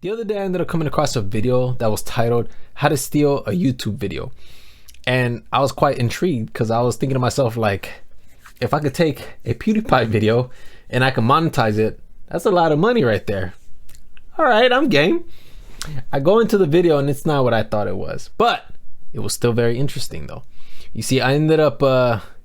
The other day I ended up coming across a video that was titled "How to Steal a YouTube Video," and I was quite intrigued because I was thinking to myself, like, if I could take a PewDiePie video and I can monetize it, that's a lot of money right there. All right, I'm game. I go into the video and it's not what I thought it was, but it was still very interesting though. You see, I ended up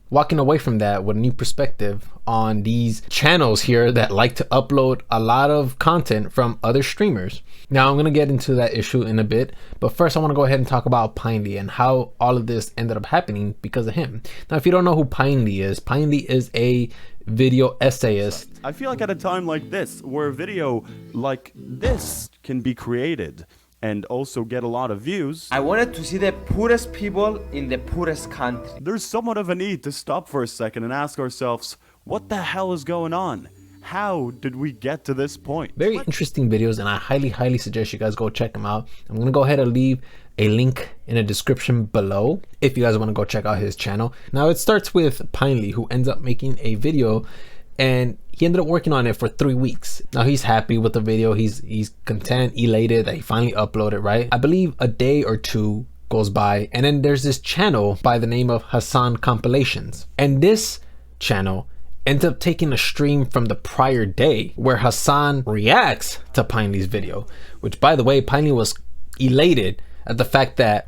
walking away from that with a new perspective on these channels here that like to upload a lot of content from other streamers. Now I'm going to get into that issue in a bit, but first I want to go ahead and talk about Pinely and how all of this ended up happening because of him. Now, if you don't know who Pinely is a video essayist. I feel like at a time like this, where a video like this can be created and also get a lot of views, I wanted to see the poorest people in the poorest country. There's somewhat of a need to stop for a second and ask ourselves, what the hell is going on? How did we get to this point? Very interesting videos, and I highly suggest you guys go check them out. I'm gonna go ahead and leave a link in the description below if you guys want to go check out his channel. Now it starts with Pinely, who ends up making a video, and he ended up working on it for 3 weeks. Now he's happy with the video. He's content, elated that he finally uploaded, right? I believe a day or two goes by, and then there's this channel by the name of Hasan Compilations, and this channel ends up taking a stream from the prior day where Hasan reacts to Pinely's video, which, by the way, Pinely was elated at the fact that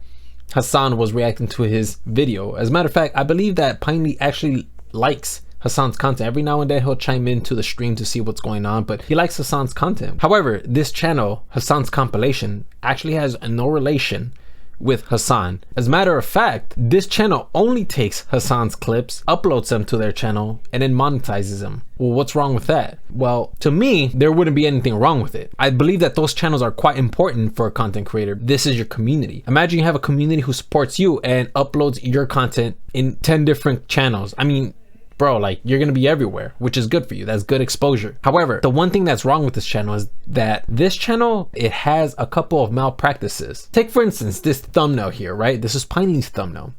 Hasan was reacting to his video. As a matter of fact, I believe that Pinely actually likes Hasan's content. Every now and then he'll chime into the stream to see what's going on, but he likes Hasan's content. However, this channel, Hasan's Compilation, actually has no relation with Hasan. As a matter of fact, this channel only takes Hasan's clips, uploads them to their channel, and then monetizes them. Well, what's wrong with that? Well, to me, there wouldn't be anything wrong with it. I believe that those channels are quite important for a content creator. This is your community. Imagine you have a community who supports you and uploads your content in 10 different channels. I mean, bro, like, you're gonna be everywhere, which is good for you. That's good exposure. However, the one thing that's wrong with this channel is that this channel, it has a couple of malpractices. Take, for instance, this thumbnail here, right? This is Pinely's thumbnail.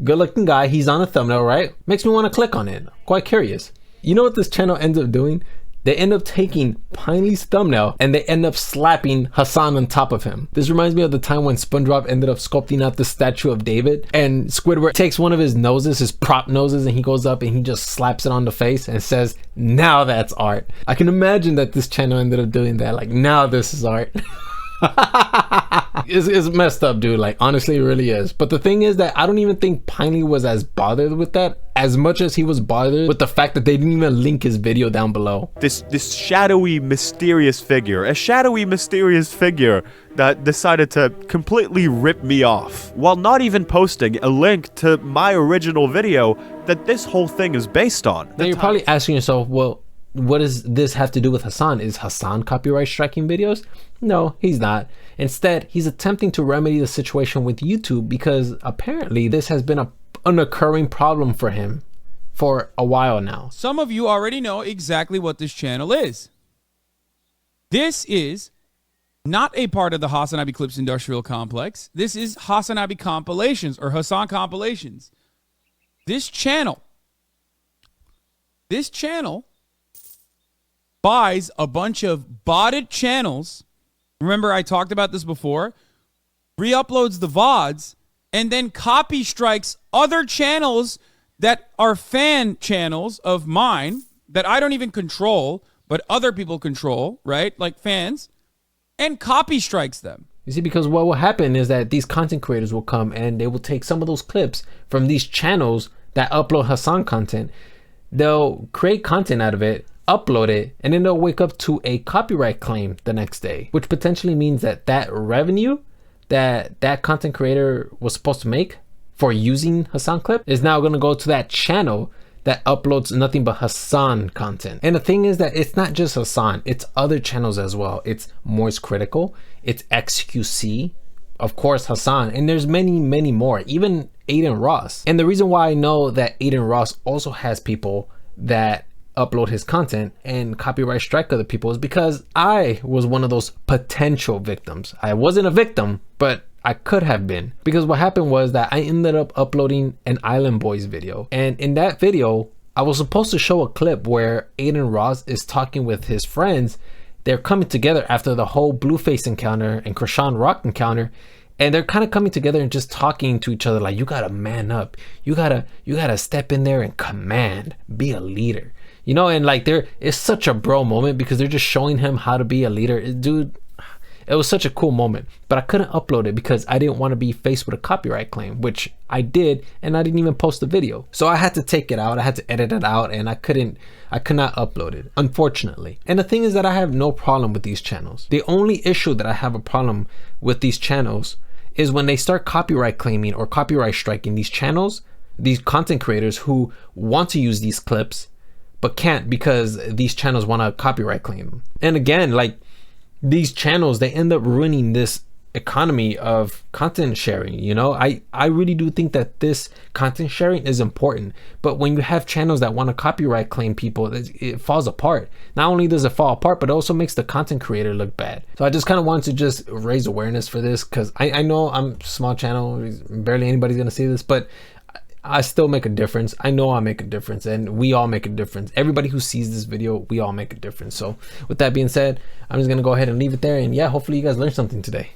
Good looking guy, he's on a thumbnail, right? Makes me want to click on it. Quite curious. You know what this channel ends up doing? They end up taking Pinely's thumbnail and they end up slapping Hasan on top of him. This reminds me of the time when SpongeBob ended up sculpting out the statue of David, and Squidward takes one of his noses, his prop noses, and he goes up and he just slaps it on the face and says, "Now that's art." I can imagine that this channel ended up doing that. Like, now this is art. It's messed up, dude. Like, honestly, it really is. But the thing is that I don't even think Pinely was as bothered with that as much as he was bothered with the fact that they didn't even link his video down below. This shadowy, mysterious figure, a shadowy, mysterious figure that decided to completely rip me off while not even posting a link to my original video that this whole thing is based on. Now you're probably asking yourself, well, what does this have to do with Hasan? Is Hasan copyright striking videos? No, he's not. Instead, he's attempting to remedy the situation with YouTube because apparently this has been an occurring problem for him for a while now. Some of you already know exactly what this channel is. This is not a part of the Hasan Abi Clips Industrial Complex. This is Hasan Abi Compilations, or Hasan Compilations. This channel buys a bunch of botted channels. Remember, I talked about this before. Re-uploads the VODs and then copy strikes other channels that are fan channels of mine that I don't even control, but other people control, right? Like fans, and copy strikes them. You see, because what will happen is that these content creators will come and they will take some of those clips from these channels that upload Hasan content. They'll create content out of it, upload it, and then they'll wake up to a copyright claim the next day, which potentially means that that revenue that content creator was supposed to make for using Hasan clip is now going to go to that channel that uploads nothing but Hasan content. And the thing is that it's not just Hasan, it's other channels as well. It's Moist Critical, it's XQC, of course Hasan, and there's many more, even Aiden Ross. And the reason why I know that Aiden Ross also has people that upload his content and copyright strike other people is because I was one of those potential victims. I wasn't a victim, but I could have been, because what happened was that I ended up uploading an Island Boys video, and in that video I was supposed to show a clip where Aiden Ross is talking with his friends they're coming together after the whole Blueface encounter and Krishan Rock encounter, and they're kind of coming together and just talking to each other like, you gotta man up, you gotta step in there and command, be a leader, you know. And like, there is such a bro moment because they're just showing him how to be a leader. Dude, it was such a cool moment, but I couldn't upload it because I didn't want to be faced with a copyright claim, which I did, and I didn't even post the video. So I had to take it out, I had to edit it out, and I could not upload it, unfortunately. And the thing is that I have no problem with these channels. The only issue that I have a problem with these channels is when they start copyright claiming or copyright striking these channels, these content creators who want to use these clips, but can't because these channels want to copyright claim them. And again, like, these channels, they end up ruining this economy of content sharing. You know, I really do think that this content sharing is important, but when you have channels that want to copyright claim people, it falls apart. Not only does it fall apart, but it also makes the content creator look bad. So I just kind of wanted to just raise awareness for this, because I know I'm a small channel, barely anybody's gonna see this, but I still make a difference. I know I make a difference, and we all make a difference. Everybody who sees this video, we all make a difference. So with that being said, I'm just gonna go ahead and leave it there, and yeah, hopefully you guys learned something today.